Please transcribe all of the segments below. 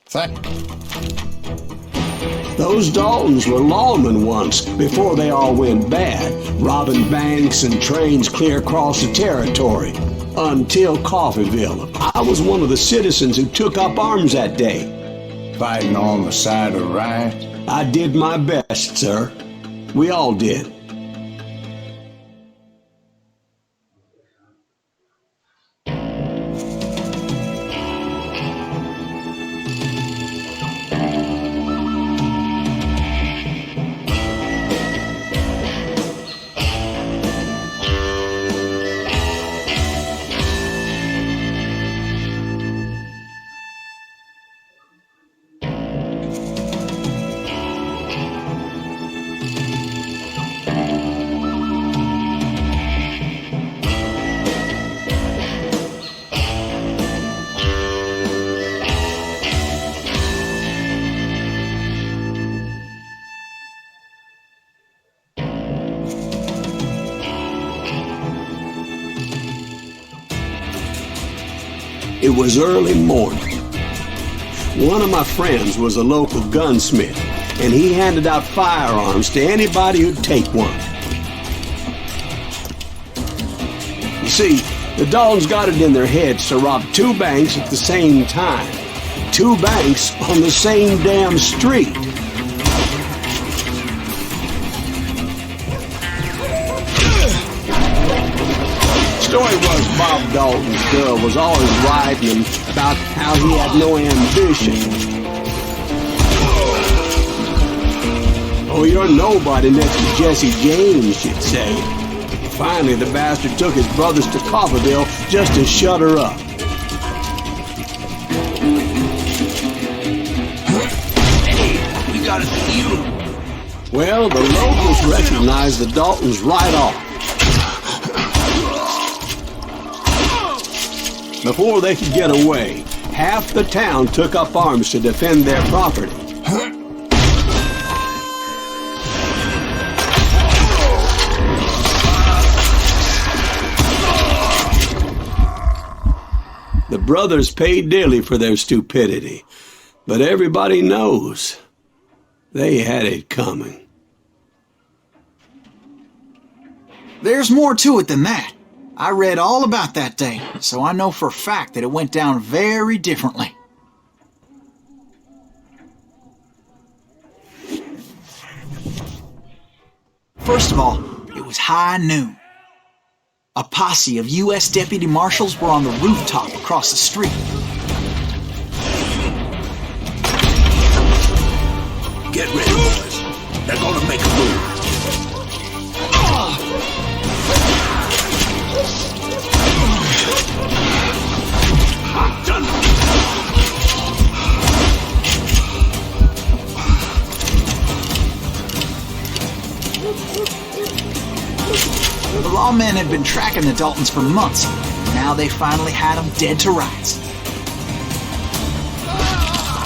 Thank you. Those Daltons were lawmen once, before they all went bad, robbing banks and trains clear across the territory. Until Coffeeville, I was one of the citizens who took up arms that day. Fighting on the side of right? I did my best, sir. We all did. It was early morning. One of my friends was a local gunsmith, and he handed out firearms to anybody who'd take one. You see, the Daltons got it in their heads to rob two banks at the same time. Two banks on the same damn street. The story was Bob Dalton's girl was always writing him about how he had no ambition. Oh, you're nobody next to Jesse James, she'd say. Finally, the bastard took his brothers to Coffeeville just to shut her up. Hey, we got a steal. Well, the locals recognized the Daltons right off. Before they could get away, half the town took up arms to defend their property. The brothers paid dearly for their stupidity, but everybody knows they had it coming. There's more to it than that. I read all about that day, so I know for a fact that it went down very differently. First of all, it was high noon. A posse of U.S. deputy marshals were on the rooftop across the street. Get ready, boys. They're gonna make a move. The lawmen had been tracking the Daltons for months. Now they finally had them dead to rights.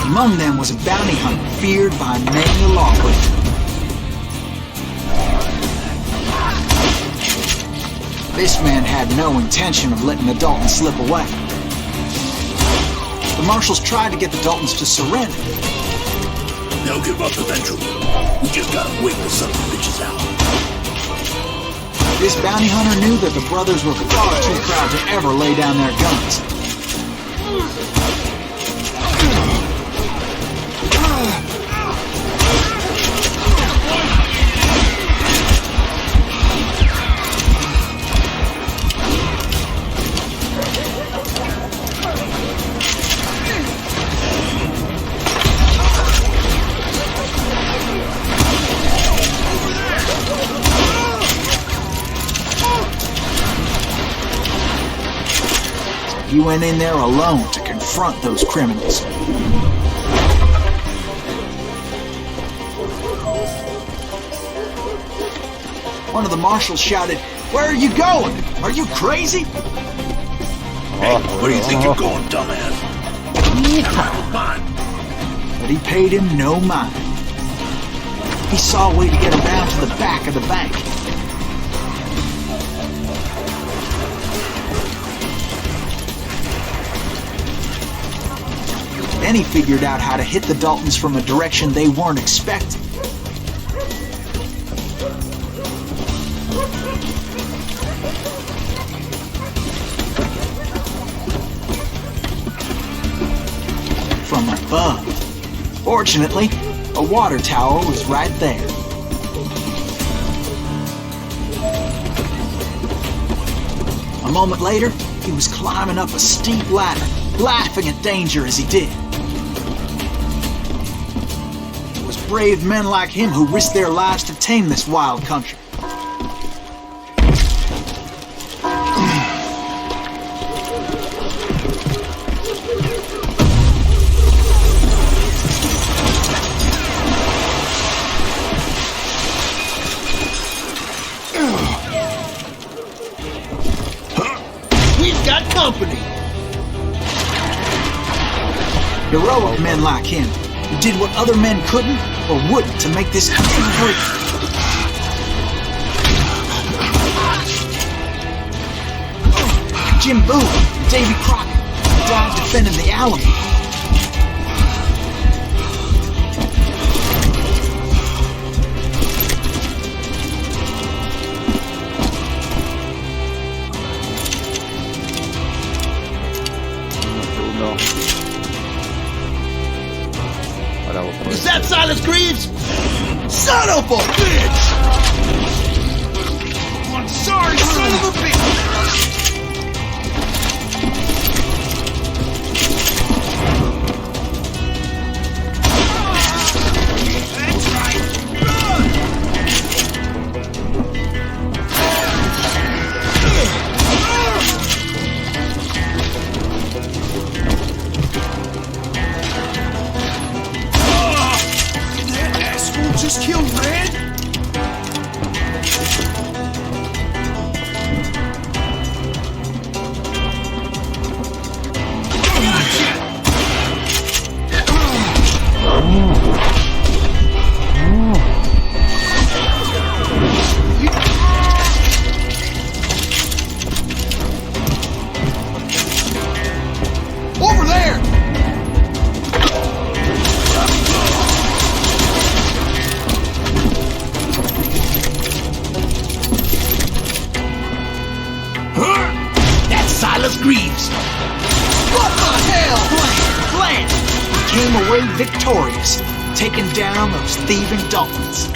Among them was a bounty hunter feared by many lawbreakers. This man had no intention of letting the Daltons slip away. The marshals tried to get the Daltons to surrender. They'll give up eventually. We just gotta wait the son of bitches out. This bounty hunter knew that the brothers were far too proud to ever lay down their guns. He went in there alone to confront those criminals. One of the marshals shouted, "Where are you going? Are you crazy?" Hey, where do you think you're going, dumbass? Fine. But he paid him no mind. He saw a way to get around to the back of the bank. Then he figured out how to hit the Daltons from a direction they weren't expecting. From above. Fortunately, a water tower was right there. A moment later, he was climbing up a steep ladder, laughing at danger as he did. It was brave men like him who risked their lives to tame this wild country. Heroic men like him, who did what other men couldn't or wouldn't to make this country free. Jim Boone and Davy Crockett died defending the Alamo. Is that Silas Greaves? Son of a bitch! I'm sorry, son of a bitch! That's right! Just killed Red? Over there! Silas Greaves. What the hell? Bland! He came away victorious, taking down those thieving Daltons.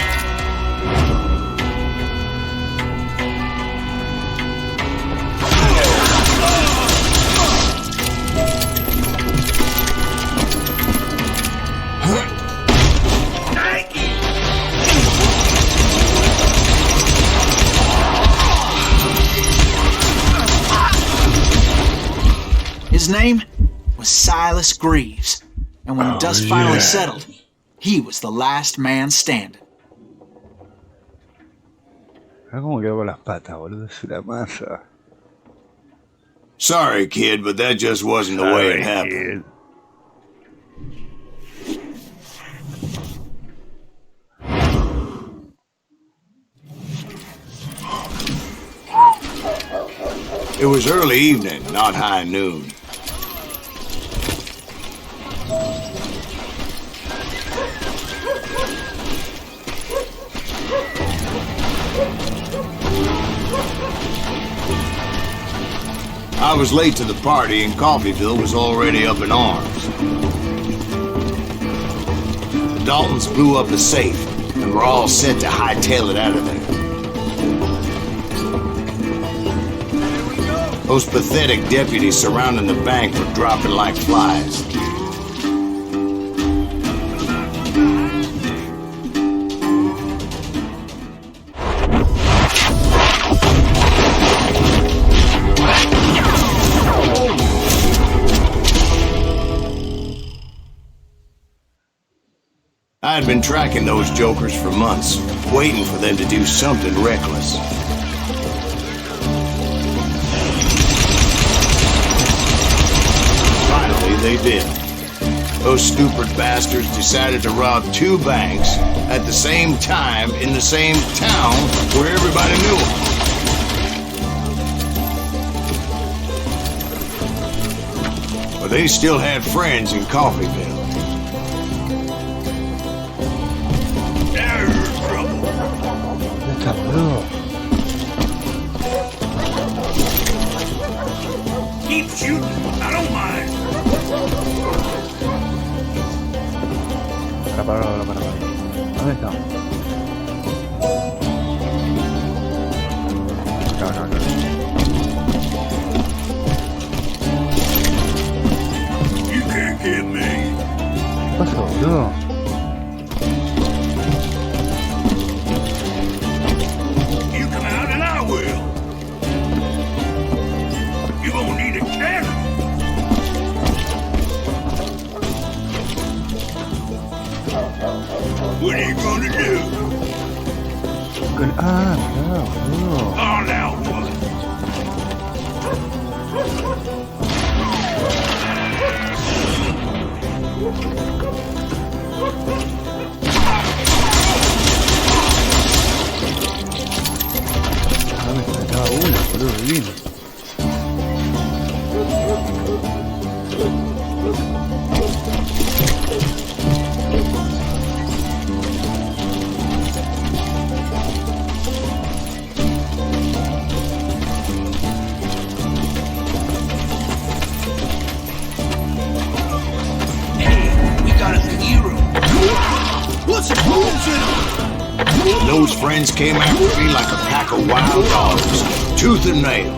His name was Silas Greaves, and when the dust finally settled, he was the last man standing. ¿Cómo quedó con las patas, boludo? Es una masa. Sorry, kid, but that just wasn't the way it happened. It was early evening, not high noon. I was late to the party and Coffeyville was already up in arms. The Daltons blew up the safe and were all set to hightail it out of there. Those pathetic deputies surrounding the bank were dropping like flies. I had been tracking those jokers for months, waiting for them to do something reckless. Finally, they did. Those stupid bastards decided to rob two banks at the same time in the same town where everybody knew them. But they still had friends in Coffeyville. puta, boludo. Keep shooting. I don't mind. Para. ¿Dónde está? No. You can't get me. ¿Qué pasó, boludo? You come out and I will. You gonna need a cannon. What are you gonna do? Ah, mirá, boludo. Oh, now what? Ah, me faltaba una, boludo, divino. Those friends came after me like a pack of wild dogs, tooth and nail.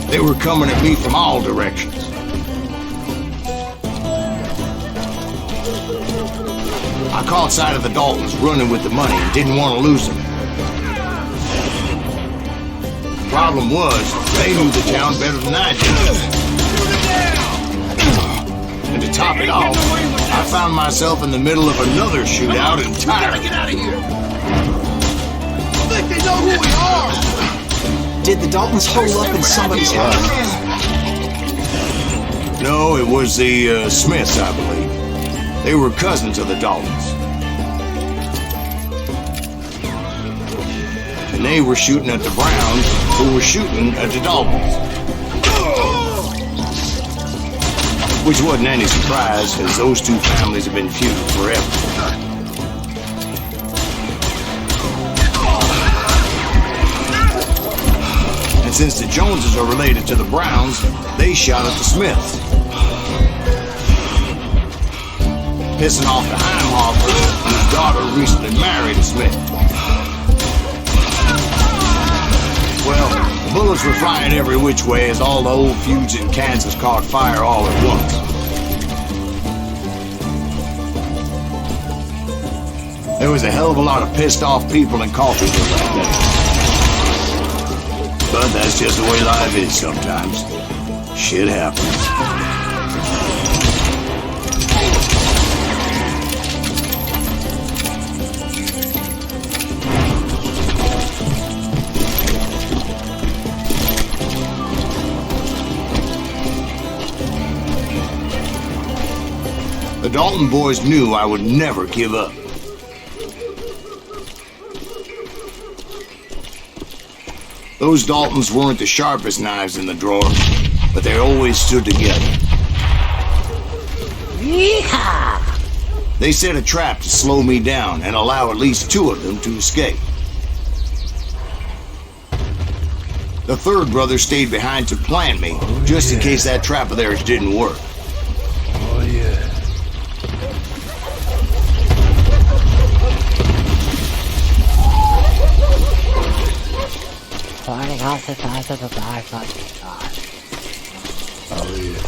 They were coming at me from all directions. I caught sight of the Daltons running with the money and didn't want to lose them. Problem was, they knew the town better than I did. And to top it off, I found myself in the middle of another shootout entirely. Get out of here! I think they know who we are! Did the Daltons hole up in somebody's house? No, it was the Smiths, I believe. They were cousins of the Daltons. And they were shooting at the Browns, who were shooting at the Daltons. Which wasn't any surprise, as those two families have been feuding forever. And since the Joneses are related to the Browns, they shot at the Smiths. Pissing off the Heimhoffers, whose daughter recently married a Smith. Well, bullets were flying every which way as all the old feuds in Kansas caught fire all at once. There was a hell of a lot of pissed off people in Coffeeville that day. But that's just the way life is sometimes. Shit happens. The Dalton boys knew I would never give up. Those Daltons weren't the sharpest knives in the drawer, but they always stood together. Yeehaw! They set a trap to slow me down and allow at least two of them to escape. The third brother stayed behind to plant me, just in case that trap of theirs didn't work. Oh, yeah. Oh, yeah.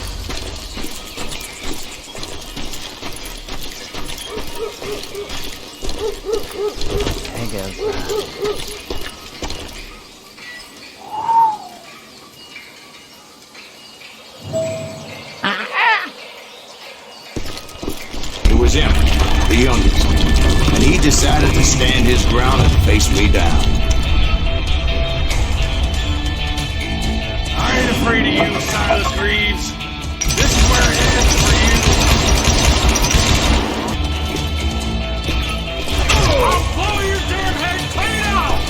There goes that. It was him, the youngest, and he decided to stand his ground and face me down. I ain't afraid of you, Silas Greaves. This is where it ends for you. I'll blow your damn head clean off!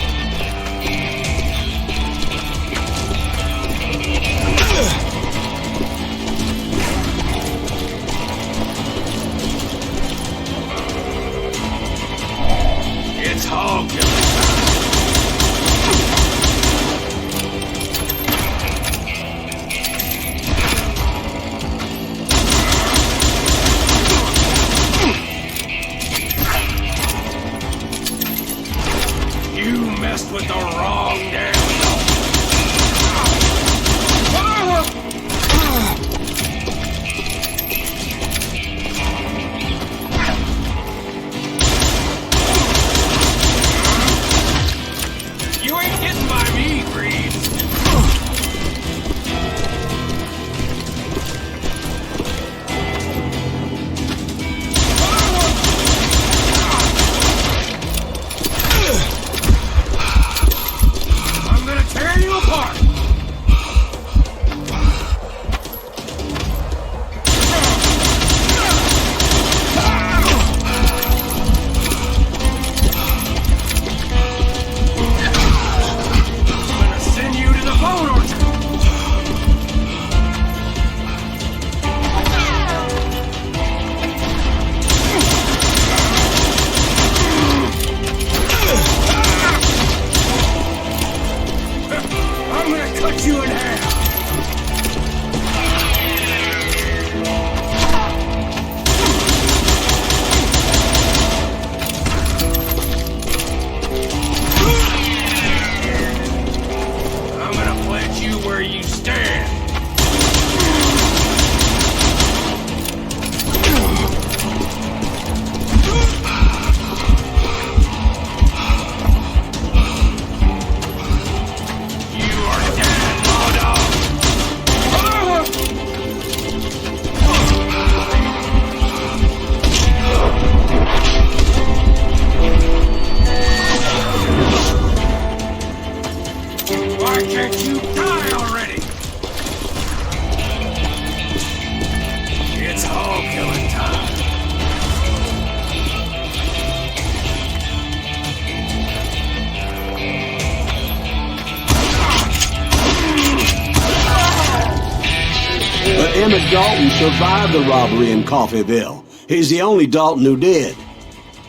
who survived the robbery in Coffeeville. He's the only Dalton who did.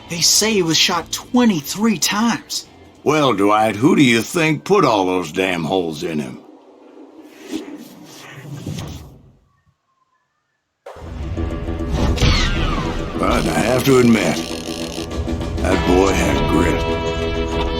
They say he was shot 23 times. Well, Dwight, who do you think put all those damn holes in him? But I have to admit, that boy had grit.